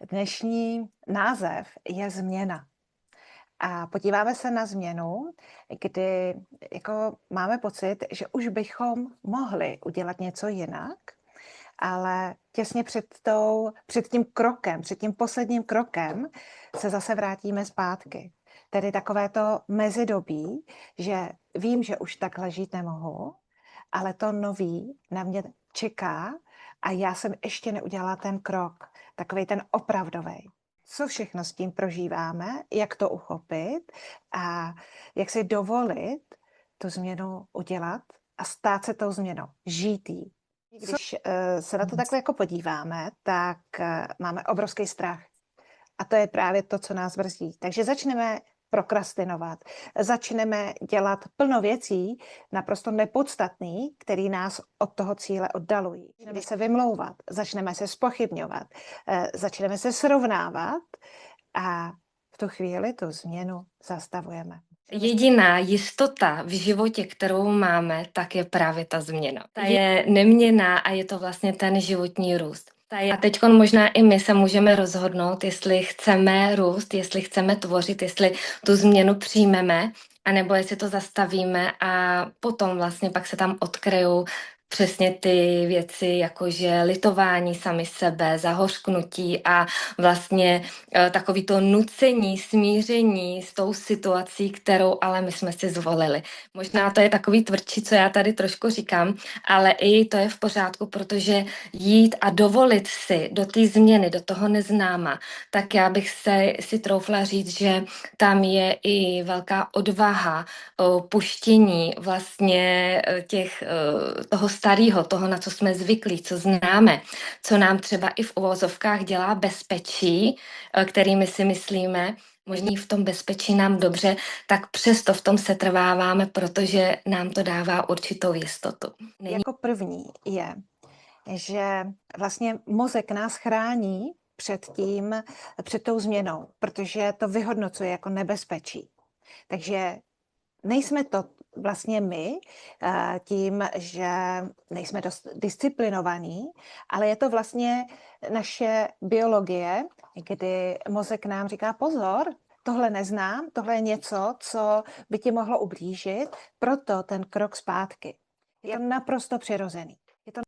Dnešní název je změna. A podíváme se na změnu, kdy jako máme pocit, že už bychom mohli udělat něco jinak, ale těsně před tím posledním krokem se zase vrátíme zpátky. Tedy takové to mezidobí, že vím, že už takhle žít nemohu, ale to nový na mě čeká a já jsem ještě neudělala ten krok, takový ten opravdový. Co všechno s tím prožíváme, jak to uchopit a jak si dovolit tu změnu udělat a stát se tou změnou, žít jí. Když se na to takhle jako podíváme, tak máme obrovský strach. A to je právě to, co nás brzdí. Takže začneme prokrastinovat. Začneme dělat plno věcí, naprosto nepodstatný, který nás od toho cíle oddalují. Začneme se vymlouvat, začneme se zpochybňovat, začneme se srovnávat a v tu chvíli tu změnu zastavujeme. Jediná jistota v životě, kterou máme, tak je právě ta změna. Ta je neměnná a je to vlastně ten životní růst. A teď možná i my se můžeme rozhodnout, jestli chceme růst, jestli chceme tvořit, jestli tu změnu přijmeme, anebo jestli to zastavíme a potom vlastně pak se tam odkryjou přesně ty věci, jakože litování sami sebe, zahořknutí a vlastně takový to nucení, smíření s tou situací, kterou ale my jsme si zvolili. Možná to je takový tvrdší, co já tady trošku říkám, ale i to je v pořádku, protože jít a dovolit si do té změny, do toho neznáma, tak já bych si troufla říct, že tam je i velká odvaha, puštění vlastně toho starého, toho, na co jsme zvyklí, co známe, co nám třeba i v uvozovkách dělá bezpečí, kterými si myslíme, možná v tom bezpečí nám dobře, tak přesto v tom setrváváme, protože nám to dává určitou jistotu. Jako první je, že vlastně mozek nás chrání před tou změnou, protože to vyhodnocuje jako nebezpečí. Takže nejsme to vlastně my tím, že nejsme dost disciplinovaní, ale je to vlastně naše biologie, kdy mozek nám říká pozor, tohle neznám, tohle je něco, co by ti mohlo ublížit, proto ten krok zpátky. Je to naprosto přirozený.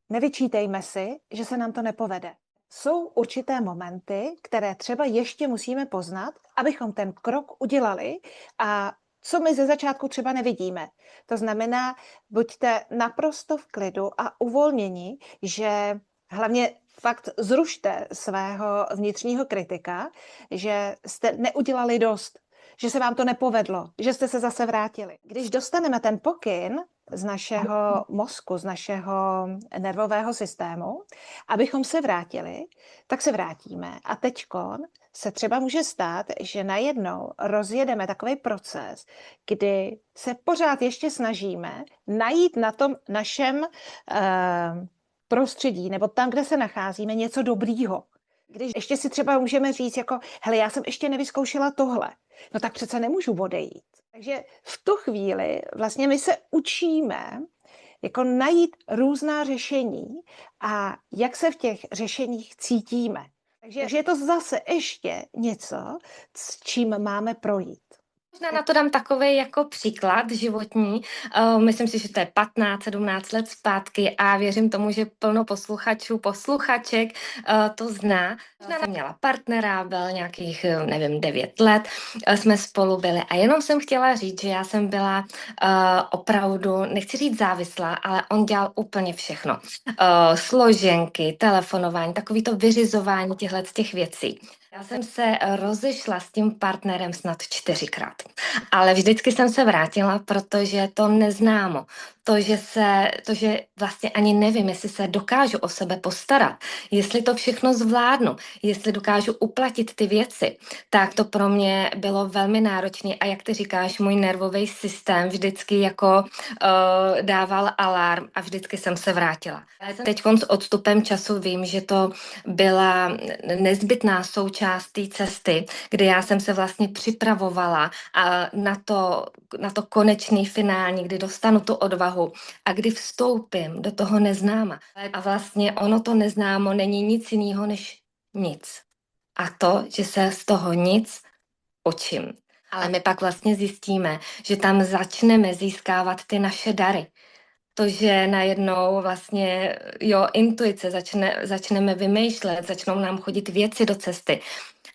Nevyčítejme si, že se nám to nepovede. Jsou určité momenty, které třeba ještě musíme poznat, abychom ten krok udělali a co my ze začátku třeba nevidíme. To znamená, buďte naprosto v klidu a uvolnění, že hlavně fakt zrušte svého vnitřního kritika, že jste neudělali dost, že se vám to nepovedlo, že jste se zase vrátili. Když dostaneme ten pokyn z našeho mozku, z našeho nervového systému, abychom se vrátili, tak se vrátíme. A teďkon se třeba může stát, že najednou rozjedeme takový proces, kdy se pořád ještě snažíme najít na tom našem prostředí nebo tam, kde se nacházíme, něco dobrýho. Když ještě si třeba můžeme říct, jako, hele, já jsem ještě nevyzkoušela tohle, no tak přece nemůžu odejít. Takže v tu chvíli vlastně my se učíme jako najít různá řešení a jak se v těch řešeních cítíme. Takže je to zase ještě něco, s čím máme projít. Možná na to dám takový jako příklad životní. Myslím si, že to je 15-17 let zpátky a věřím tomu, že plno posluchačů, posluchaček to zná. Možná jsem měla partnera, byl nějakých, nevím, 9 let, jsme spolu byli a jenom jsem chtěla říct, že já jsem byla opravdu, nechci říct závislá, ale on dělal úplně všechno. Složenky, telefonování, takový to vyřizování těch věcí. Já jsem se rozešla s tím partnerem snad 4krát, ale vždycky jsem se vrátila, protože to neznámo. To, že vlastně ani nevím, jestli se dokážu o sebe postarat, jestli to všechno zvládnu, jestli dokážu uplatit ty věci, tak to pro mě bylo velmi náročné a jak ty říkáš, můj nervový systém vždycky jako dával alarm a vždycky jsem se vrátila. Teď s odstupem času vím, že to byla nezbytná součást té cesty, kdy já jsem se vlastně připravovala na to konečný finální, kdy dostanu tu odvahu a kdy vstoupím do toho neznáma. A vlastně ono to neznámo není nic jiného než nic. a to, že se z toho nic učím. Ale my pak vlastně zjistíme, že tam začneme získávat ty naše dary. To, že najednou vlastně, intuice, začneme vymýšlet, začnou nám chodit věci do cesty.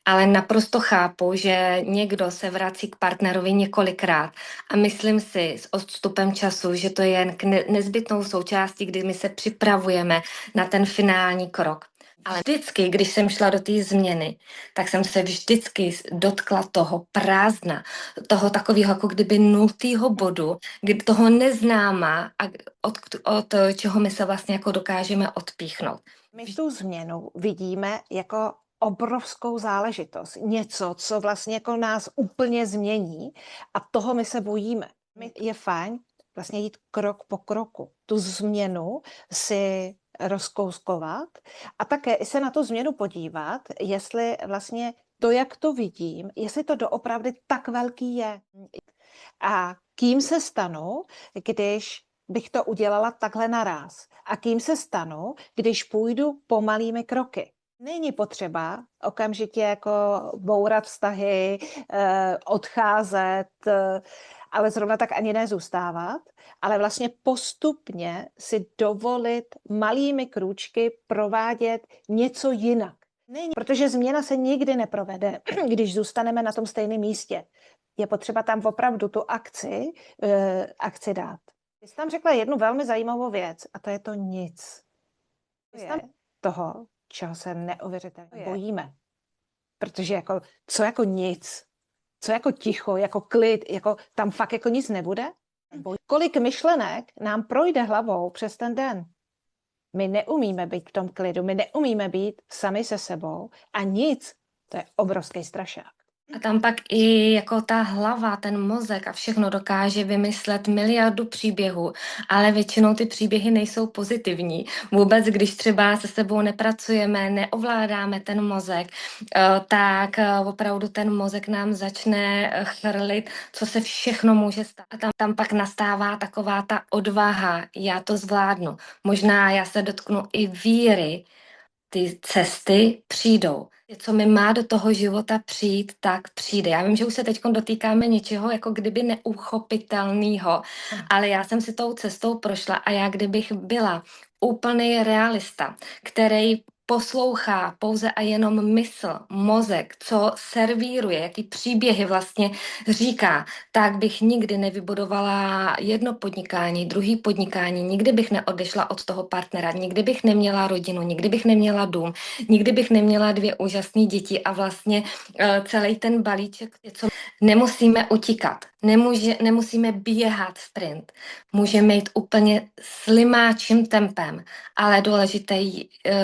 Ale naprosto chápu, že někdo se vrací k partnerovi několikrát a myslím si s odstupem času, že to je nezbytnou součástí, kdy my se připravujeme na ten finální krok. Ale vždycky, když jsem šla do té změny, tak jsem se vždycky dotkla toho prázdna, toho takového jako kdyby nultýho bodu, toho neznáma a od čeho my se vlastně jako dokážeme odpíchnout. My tu změnu vidíme jako obrovskou záležitost. Něco, co vlastně jako nás úplně změní a toho my se bojíme. Je fajn vlastně jít krok po kroku. Tu změnu si rozkouskovat a také i se na tu změnu podívat, jestli vlastně to, jak to vidím, jestli to doopravdy tak velký je. A kým se stanu, když bych to udělala takhle naráz? A kým se stanu, když půjdu pomalými kroky? Není potřeba okamžitě jako bourat vztahy, odcházet, ale zrovna tak ani nezůstávat, ale vlastně postupně si dovolit malými krůčky provádět něco jinak. Protože změna se nikdy neprovede, když zůstaneme na tom stejném místě. Je potřeba tam opravdu tu akci dát. Ty jsi tam řekla jednu velmi zajímavou věc a to je to nic. Je toho, čeho se neuvěřitelně bojíme. Protože jako, co jako nic? Co jako ticho, jako klid, jako tam fakt jako nic nebude? Kolik myšlenek nám projde hlavou přes ten den? My neumíme být v tom klidu, my neumíme být sami se sebou a nic, to je obrovský strašák. A tam pak i jako ta hlava, ten mozek a všechno dokáže vymyslet miliardu příběhů, ale většinou ty příběhy nejsou pozitivní. Vůbec, když třeba se sebou nepracujeme, neovládáme ten mozek, tak opravdu ten mozek nám začne chrlit, co se všechno může stát. A tam pak nastává taková ta odvaha, já to zvládnu. Možná já se dotknu i víry, ty cesty přijdou. Co mi má do toho života přijít, tak přijde. Já vím, že už se teď dotýkáme něčeho jako kdyby neuchopitelného, ale já jsem si tou cestou prošla a já kdybych byla úplný realista, který poslouchá pouze a jenom mysl, mozek, co servíruje, jaký příběhy vlastně říká, tak bych nikdy nevybudovala jedno podnikání, druhý podnikání, nikdy bych neodešla od toho partnera, nikdy bych neměla rodinu, nikdy bych neměla dům, nikdy bych neměla 2 úžasné děti a vlastně celý ten balíček, co nemusíme utíkat, nemusíme běhat sprint, můžeme jít úplně slimáčím tempem, ale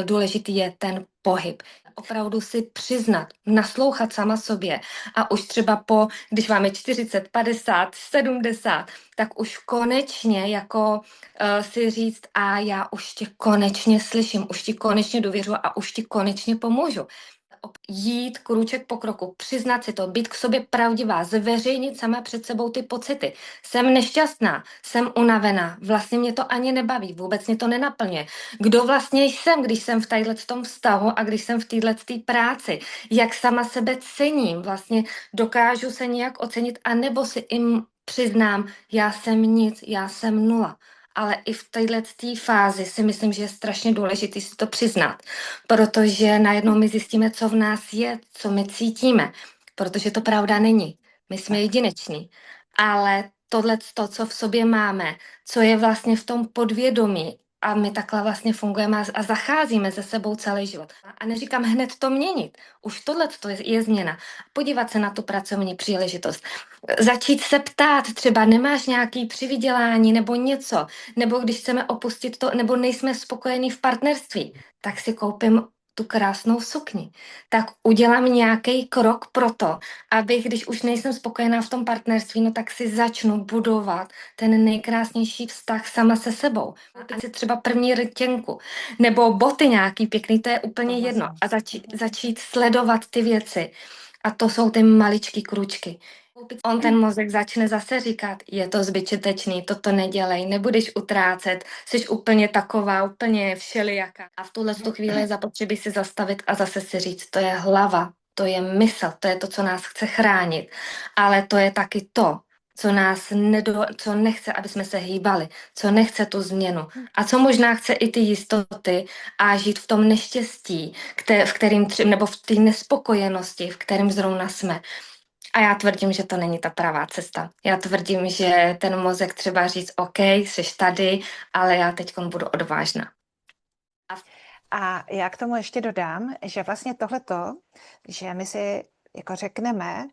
důležitý je ten pohyb. Opravdu si přiznat, naslouchat sama sobě a už třeba když máme 40, 50, 70, tak už konečně jako si říct a já už tě konečně slyším, už ti konečně důvěřuji a už ti konečně pomůžu. Jít krůček po kroku, přiznat si to, být k sobě pravdivá, zveřejnit sama před sebou ty pocity. Jsem nešťastná, jsem unavená, vlastně mě to ani nebaví, vůbec mě to nenaplňuje. Kdo vlastně jsem, když jsem v tom vztahu a když jsem v této práci? Jak sama sebe cením? Vlastně dokážu se nějak ocenit, anebo si jim přiznám, já jsem nic, já jsem nula. Ale i v této fázi si myslím, že je strašně důležité si to přiznat, protože najednou my zjistíme, co v nás je, co my cítíme, protože to pravda není. My jsme jedineční, ale tohle, co v sobě máme, co je vlastně v tom podvědomí, a my takhle vlastně fungujeme a zacházíme se sebou celý život. A neříkám hned to měnit. Už tohle je změna. Podívat se na tu pracovní příležitost. Začít se ptát, třeba nemáš nějaký přivydělání nebo něco, nebo když chceme opustit to, nebo nejsme spokojení v partnerství, tak si koupím tu krásnou sukni. Tak udělám nějaký krok pro to, abych, když už nejsem spokojená v tom partnerství, no tak si začnu budovat ten nejkrásnější vztah sama se sebou. A si třeba první rtěnku, nebo boty nějaký pěkný, to je úplně jedno. A začít sledovat ty věci. A to jsou ty maličký krůčky. On ten mozek začne zase říkat, je to zbytečný, toto nedělej, nebudeš utrácet, jsi úplně taková, úplně všelijaká. A v tuhle chvíli je zapotřebí si zastavit a zase si říct, to je hlava, to je mysl, to je to, co nás chce chránit, ale to je taky to, co nechce, aby jsme se hýbali, co nechce tu změnu a co možná chce i ty jistoty a žít v tom neštěstí, v kterým nebo v té nespokojenosti, v kterém zrovna jsme. A já tvrdím, že to není ta pravá cesta. Já tvrdím, že ten mozek třeba říct, OK, jsi tady, ale já teď budu odvážná. A já k tomu ještě dodám, že vlastně tohleto, že my si jako řekneme,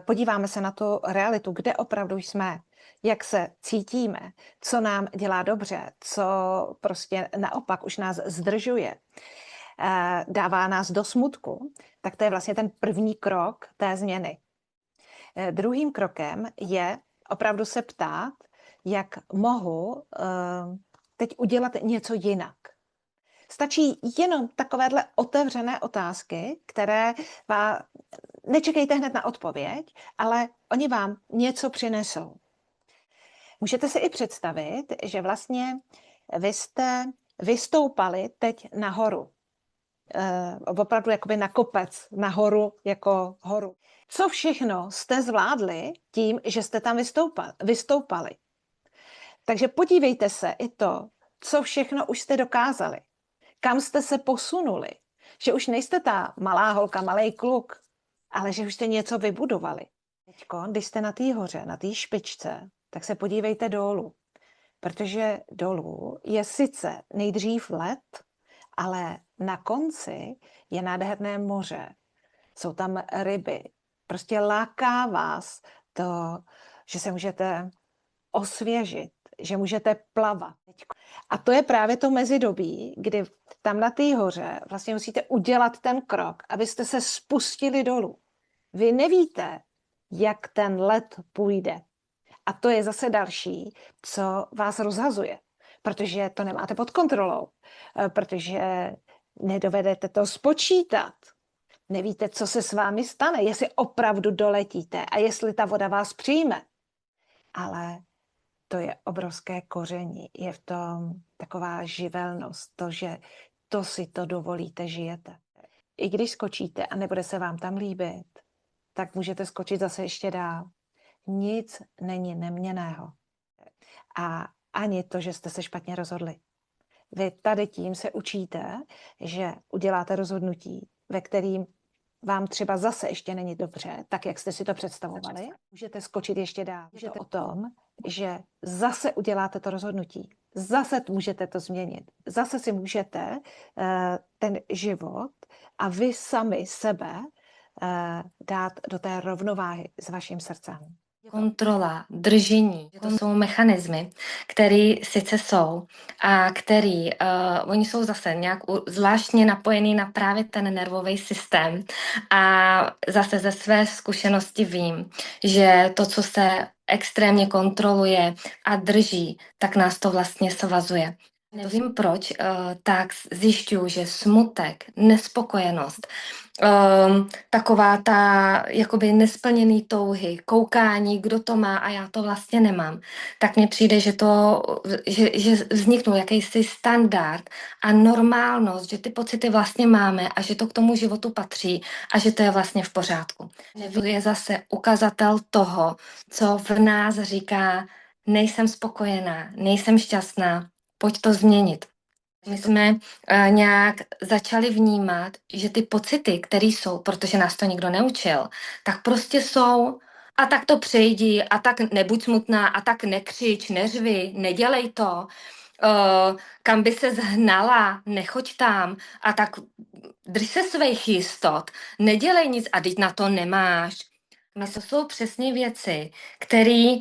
podíváme se na tu realitu, kde opravdu jsme, jak se cítíme, co nám dělá dobře, co prostě naopak už nás zdržuje, dává nás do smutku, tak to je vlastně ten první krok té změny. Druhým krokem je opravdu se ptát, jak mohu teď udělat něco jinak. Stačí jenom takovéhle otevřené otázky, které nečekejte hned na odpověď, ale oni vám něco přinesou. Můžete si i představit, že vlastně vy jste vystoupali teď nahoru. Opravdu jakoby na kopec, nahoru jako horu. Co všechno jste zvládli tím, že jste tam vystoupali? Takže podívejte se i to, co všechno už jste dokázali. Kam jste se posunuli. Že už nejste ta malá holka, malej kluk, ale že už jste něco vybudovali. Teďko, když jste na té hoře, na té špičce, tak se podívejte dolů. Protože dolů je sice nejdřív led, ale na konci je nádherné moře. Jsou tam ryby. Prostě láká vás to, že se můžete osvěžit, že můžete plavat. A to je právě to mezidobí, kdy tam na té hoře vlastně musíte udělat ten krok, abyste se spustili dolů. Vy nevíte, jak ten led půjde. A to je zase další, co vás rozhazuje, protože to nemáte pod kontrolou, protože nedovedete to spočítat. Nevíte, co se s vámi stane, jestli opravdu doletíte a jestli ta voda vás přijme. Ale to je obrovské koření. Je v tom taková živelnost, to, že to si to dovolíte, žijete. I když skočíte a nebude se vám tam líbit, tak můžete skočit zase ještě dál. Nic není neměnného. A ani to, že jste se špatně rozhodli. Vy tady tím se učíte, že uděláte rozhodnutí, ve kterým vám třeba zase ještě není dobře, tak jak jste si to představovali. Můžete skočit ještě dál. Je to o tom, že zase uděláte to rozhodnutí. Zase můžete to změnit. Zase si můžete ten život a vy sami sebe dát do té rovnováhy s vaším srdcem. Kontrola, držení, to jsou mechanismy, které sice jsou a oni jsou zase nějak zvláštně napojení na právě ten nervový systém a zase ze své zkušenosti vím, že to, co se extrémně kontroluje a drží, tak nás to vlastně svazuje. Nevím proč, tak zjišťuju, že smutek, nespokojenost, taková ta jakoby nesplněný touhy, koukání, kdo to má a já to vlastně nemám, tak mně přijde, že vzniknul jakýsi standard a normálnost, že ty pocity vlastně máme a že to k tomu životu patří a že to je vlastně v pořádku. To je zase ukazatel toho, co v nás říká, nejsem spokojená, nejsem šťastná, pojď to změnit. My jsme nějak začali vnímat, že ty pocity, které jsou, protože nás to nikdo neučil, tak prostě jsou a tak to přejdi a tak nebuď smutná a tak nekřič, neřvi, nedělej to, kam by se zhnala, nechoď tam a tak drž se svých jistot, nedělej nic a teď na to nemáš. To jsou přesně věci, které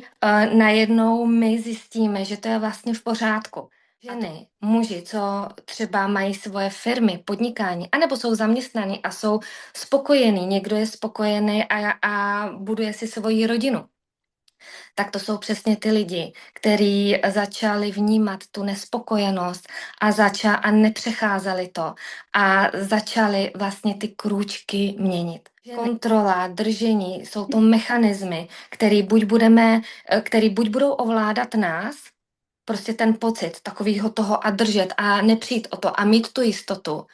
najednou my zjistíme, že to je vlastně v pořádku. Ženy, muži, co třeba mají svoje firmy, podnikání, anebo jsou zaměstnaní a jsou spokojení, někdo je spokojený a buduje si svoji rodinu. Tak to jsou přesně ty lidi, kteří začali vnímat tu nespokojenost a nepřecházeli to a začali vlastně ty krůčky měnit. Kontrola, držení, jsou to mechanismy, který buď budou ovládat nás, prostě ten pocit takového toho a držet a nepřijít o to a mít tu jistotu,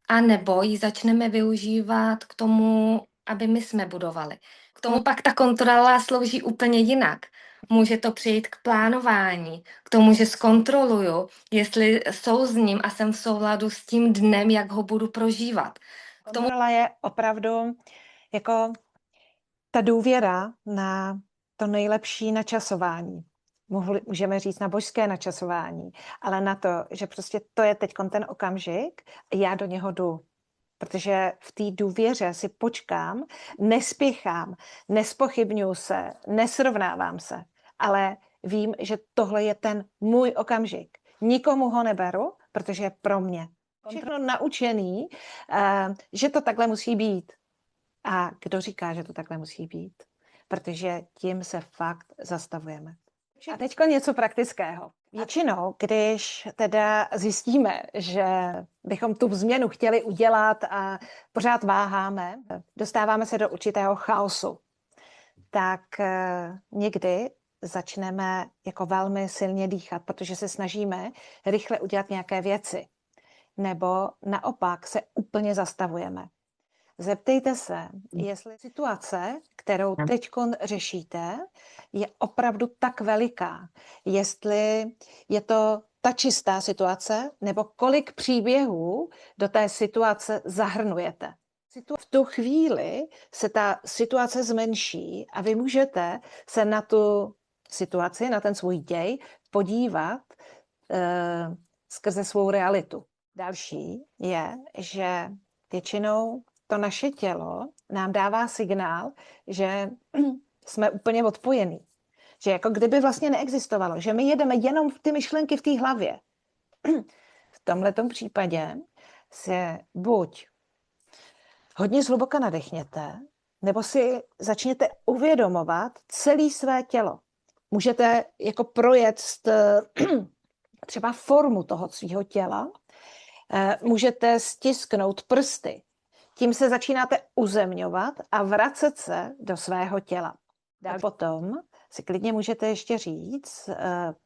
a nebo ji začneme využívat k tomu, aby my jsme budovali. K tomu pak ta kontrola slouží úplně jinak. Může to přijít k plánování, k tomu, že zkontroluju, jestli souzním a jsem v souladu s tím dnem, jak ho budu prožívat. K tomu Kontrola je opravdu jako ta důvěra na to nejlepší načasování. Můžeme říct na božské načasování, ale na to, že prostě to je teď ten okamžik a já do něho jdu. Protože v té důvěře si počkám, nespěchám, nespochybňuji se, nesrovnávám se, ale vím, že tohle je ten můj okamžik. Nikomu ho neberu, protože je pro mě. Všechno naučený, že to takhle musí být. A kdo říká, že to takhle musí být? Protože tím se fakt zastavujeme. A teď něco praktického. Většinou, když teda zjistíme, že bychom tu změnu chtěli udělat a pořád váháme, dostáváme se do určitého chaosu, tak někdy začneme jako velmi silně dýchat, protože se snažíme rychle udělat nějaké věci. Nebo naopak se úplně zastavujeme. Zeptejte se, jestli situace, kterou teď řešíte, je opravdu tak veliká. Jestli je to ta čistá situace, nebo kolik příběhů do té situace zahrnujete. V tu chvíli se ta situace zmenší a vy můžete se na tu situaci, na ten svůj děj podívat skrze svou realitu. Další je, že většinou to naše tělo nám dává signál, že jsme úplně odpojení. Že jako kdyby vlastně neexistovalo. Že my jedeme jenom v ty myšlenky v té hlavě. V tomhletom případě se buď hodně zhluboka nadechněte, nebo si začněte uvědomovat celé své tělo. Můžete jako projet třeba formu toho svého těla, můžete stisknout prsty. Tím se začínáte uzemňovat a vracet se do svého těla. A potom si klidně můžete ještě říct,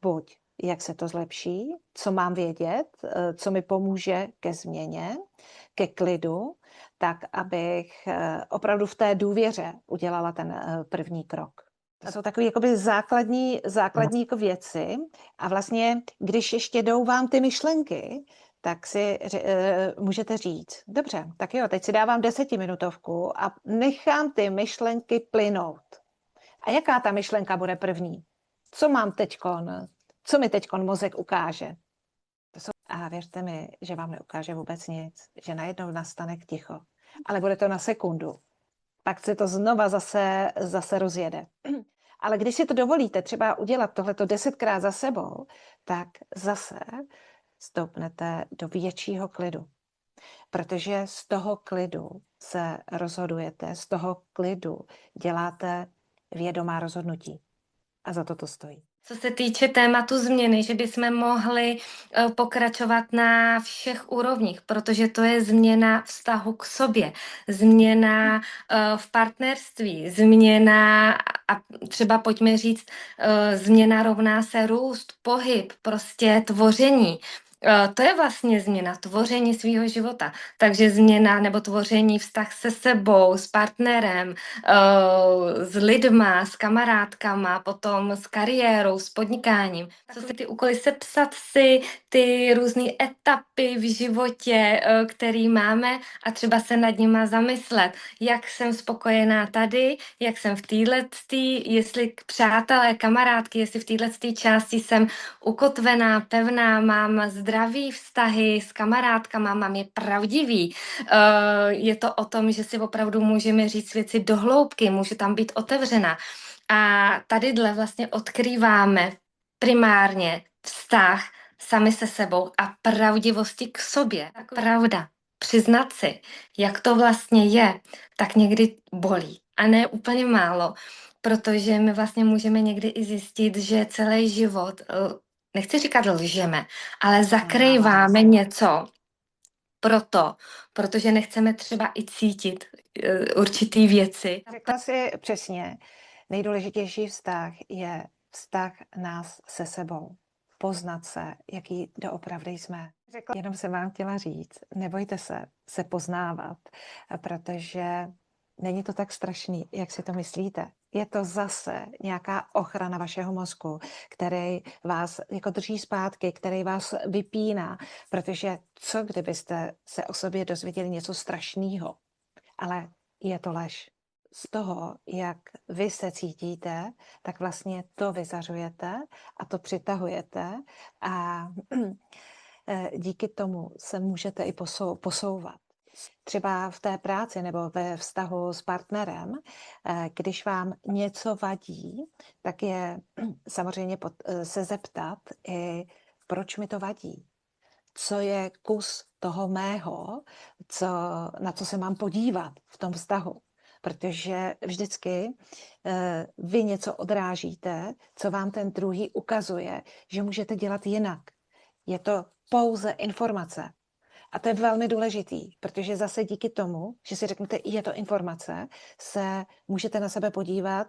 buď jak se to zlepší, co mám vědět, co mi pomůže ke změně, ke klidu, tak abych opravdu v té důvěře udělala ten první krok. To jsou takové jakoby základní jako věci a vlastně, když ještě jdou vám ty myšlenky, tak si můžete říct, dobře, tak jo, teď si dávám 10minutovku a nechám ty myšlenky plynout. A jaká ta myšlenka bude první? Co mi teďkon mozek ukáže? A věřte mi, že vám neukáže vůbec nic, že najednou nastane ticho. Ale bude to na sekundu. Pak se to znova zase rozjede. Ale když si to dovolíte třeba udělat tohleto 10krát za sebou, tak zase stoupnete do většího klidu. Protože z toho klidu se rozhodujete, z toho klidu děláte vědomá rozhodnutí. A za to stojí. Co se týče tématu změny, že bychom mohli pokračovat na všech úrovních, protože to je změna vztahu k sobě, změna v partnerství, změna, a třeba pojďme říct, změna rovná se růst, pohyb, prostě tvoření. To je vlastně změna, tvoření svého života. Takže změna nebo tvoření vztah se sebou, s partnerem, s lidma, s kamarádkama, potom s kariérou, s podnikáním. Co se ty úkoly, sepsat si ty různé etapy v životě, který máme a třeba se nad nima zamyslet, jak jsem spokojená tady, jak jsem v téhletý, jestli přátelé, kamarádky, jestli v téhletý části jsem ukotvená, pevná, mám zdravý vztahy s kamarádkama, mám je pravdivý. Je to o tom, že si opravdu můžeme říct věci do hloubky, může tam být otevřena. A tadyhle vlastně odkrýváme primárně vztah sami se sebou a pravdivosti k sobě. Pravda, přiznat si, jak to vlastně je, tak někdy bolí. A ne úplně málo, protože my vlastně můžeme někdy i zjistit, že celý život, nechci říkat lžeme, ale zakrýváme něco, protože nechceme třeba i cítit určitý věci. Řekla jsi přesně, nejdůležitější vztah je vztah nás se sebou. Poznat se, jaký doopravdy jsme. Jenom jsem vám chtěla říct, nebojte se poznávat, protože není to tak strašný, jak si to myslíte. Je to zase nějaká ochrana vašeho mozku, který vás jako drží zpátky, který vás vypíná, protože co kdybyste se o sobě dozvěděli něco strašného, ale je to lež. Z toho, jak vy se cítíte, tak vlastně to vyzařujete a to přitahujete a díky tomu se můžete i posouvat. Třeba v té práci nebo ve vztahu s partnerem, když vám něco vadí, tak je samozřejmě se zeptat i, proč mi to vadí. Co je kus toho mého, na co se mám podívat v tom vztahu. Protože vždycky vy něco odrážíte, co vám ten druhý ukazuje, že můžete dělat jinak. Je to pouze informace. A to je velmi důležitý, protože zase díky tomu, že si řeknete, je to informace, se můžete na sebe podívat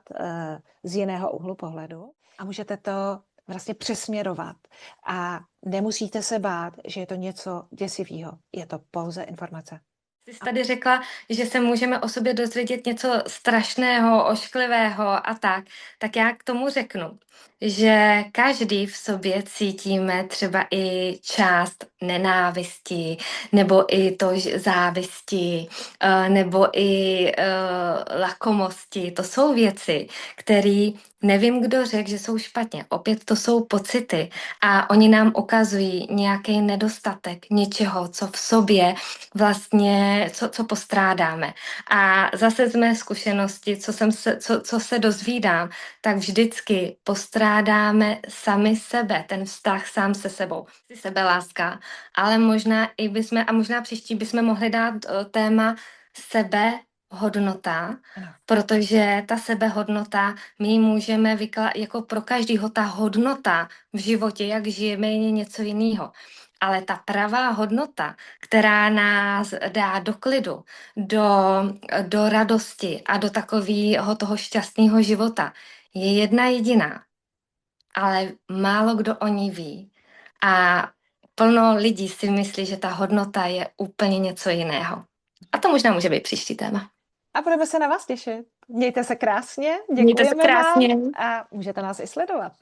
z jiného úhlu pohledu a můžete to vlastně přesměrovat. A nemusíte se bát, že je to něco děsivého. Je to pouze informace. Ty jsi tady řekla, že se můžeme o sobě dozvědět něco strašného, ošklivého a tak já k tomu řeknu, že každý v sobě cítíme třeba i část nenávisti, nebo i to závisti, nebo i lakomosti. To jsou věci, které nevím, kdo řekl, že jsou špatně. Opět to jsou pocity a oni nám ukazují nějaký nedostatek něčeho, co v sobě vlastně, co postrádáme. A zase z mé zkušenosti, co se dozvídám, tak vždycky postrádáme sami sebe, ten vztah sám se sebou. Sebeláska, ale možná i možná příští bychom mohli dát téma sebehodnota, protože ta sebehodnota, my ji můžeme jako pro každýho ta hodnota v životě, jak žijeme, je něco jiného. Ale ta pravá hodnota, která nás dá do klidu, do radosti a do takového toho šťastného života, je jedna jediná. Ale málo kdo o ní ví. A plno lidí si myslí, že ta hodnota je úplně něco jiného. A to možná může být příští téma. A budeme se na vás těšit. Mějte se krásně, Mějte se děkujeme krásně. vám a můžete nás i sledovat.